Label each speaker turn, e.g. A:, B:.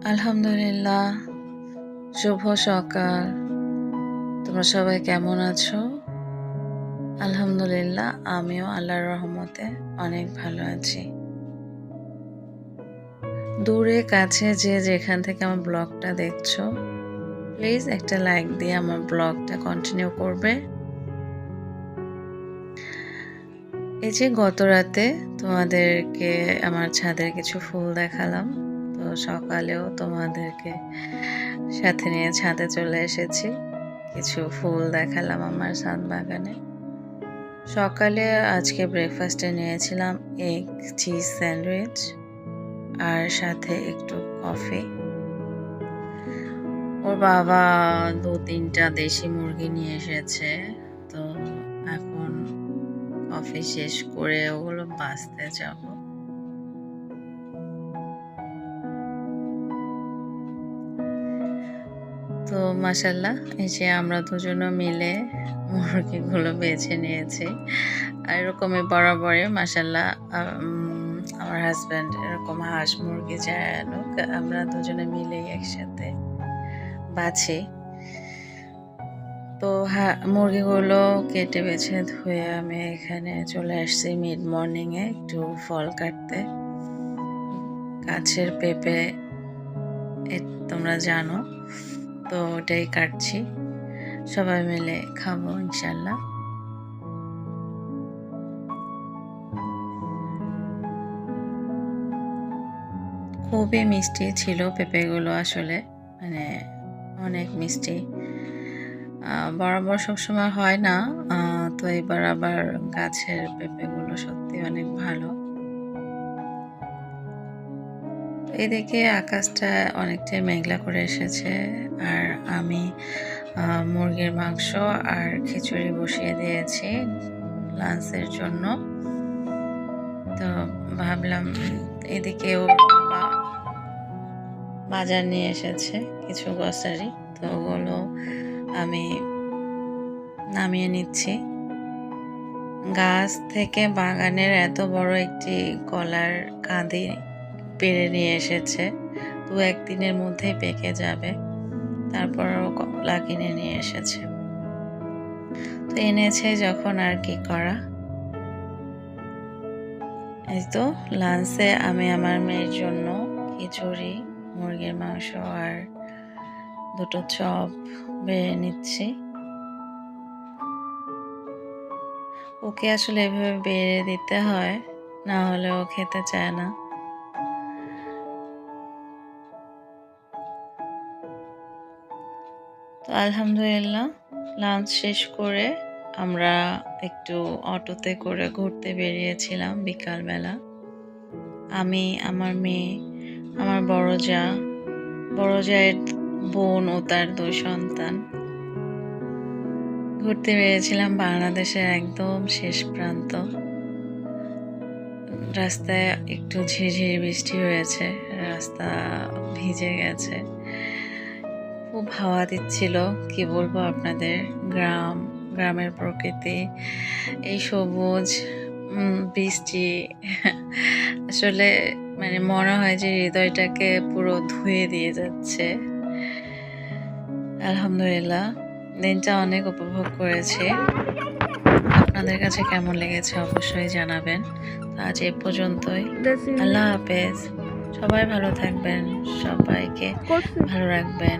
A: আলহামদুলিল্লাহ, শুভ সকাল। তোমরা সবাই কেমন আছো? আলহামদুলিল্লাহ, আমিও আল্লাহর রহমতে অনেক ভালো আছি। দূরে কাছে যে যেখান থেকে আমার ব্লগটা দেখছো, প্লিজ একটা লাইক দিয়ে আমার ব্লগটা কন্টিনিউ করবে। এই যে গত রাতে তোমাদেরকে আমার ছাদের কিছু ফুল দেখালাম, তো সকালেও তোমাদেরকে সাথে নিয়ে ছাদে চলে এসেছি। কিছু ফুল দেখালাম আমার ছাদ বাগানে। সকালে আজকে ব্রেকফাস্টে নিয়েছিলাম এগ চিজ স্যান্ডউইচ আর সাথে একটু কফি। ওর বাবা 2-3টা দেশি মুরগি নিয়ে এসেছে, তো এখন কফি শেষ করে ওগুলো বাছতে যাব। তো মাশাআল্লাহ, এই যে আমরা দুজনে মিলে মুরগিগুলো বেছে নিয়েছি। আর এরকমই বরাবরই মাশাআল্লাহ আমার হাজব্যান্ড এরকম হাঁস মুরগি যাই আনুক, আমরা দুজনে মিলেই একসাথে বাছি। তো মুরগিগুলো কেটে বেছে ধুয়ে আমি এখানে চলে আসছি মিড মর্নিংয়ে একটু ফল কাটতে। গাছের পেঁপে তোমরা জানো, তো ওটাই কাটছি, সবাই মিলে খাবো ইনশাল্লাহ। খুবই মিষ্টি ছিল পেঁপেগুলো, আসলে মানে অনেক মিষ্টি। বরাবর সবসময় হয় না, তো এবার আবার গাছের পেঁপেগুলো সত্যি অনেক ভালো। এদিকে আকাশটা অনেকটাই মেঘলা করে এসেছে, আর আমি মুরগির মাংস আর খিচুড়ি বসিয়ে দিয়েছি লাঞ্চের জন্য। তো ভাবলাম এদিকে ওর বাবা বাজার নিয়ে এসেছে কিছু গ্রসারি, তো ওগুলো আমি নামিয়ে নিচ্ছি। গাছ থেকে বাগানের এত বড় একটি কলার কাঁদি পেড়ে নিয়ে এসেছে, 2-1 দিনের মধ্যেই পেকে যাবে। তারপরও কলা কিনে নিয়ে এসেছে, তো এনেছে যখন আর কি করা। এই তো লাঞ্চে আমি আমার মেয়ের জন্য খিচুড়ি, মুরগির মাংস আর 2টো চপ বেড়ে নিচ্ছি। ওকে আসলে এভাবে বেড়ে দিতে হয়, না হলে ও খেতে চায় না। তো আলহামদুলিল্লাহ, লাঞ্চ শেষ করে আমরা একটু অটোতে করে ঘুরতে বেরিয়েছিলাম বিকালবেলা। আমি, আমার মেয়ে, আমার বড় জায়ের বোন ও তার 2 সন্তান ঘুরতে বেরিয়েছিলাম বাংলাদেশের একদম শেষ প্রান্ত। রাস্তায় একটু ঝিরঝিরি বৃষ্টি হয়েছে, রাস্তা ভিজে গেছে, খুব হাওয়া দিচ্ছিল। কি বলবো আপনাদের, গ্রামের প্রকৃতি, এই সবুজ বৃষ্টি আসলে মানে মনে হয় যে হৃদয়টাকে পুরো ধুয়ে দিয়ে যাচ্ছে। আলহামদুলিল্লাহ, দিনটা অনেক উপভোগ করেছি। আপনাদের কাছে কেমন লেগেছে অবশ্যই জানাবেন। আজ এ পর্যন্তই, আল্লাহ হাফেজ। সবাই ভালো থাকবেন, সবাইকে ভালো রাখবেন।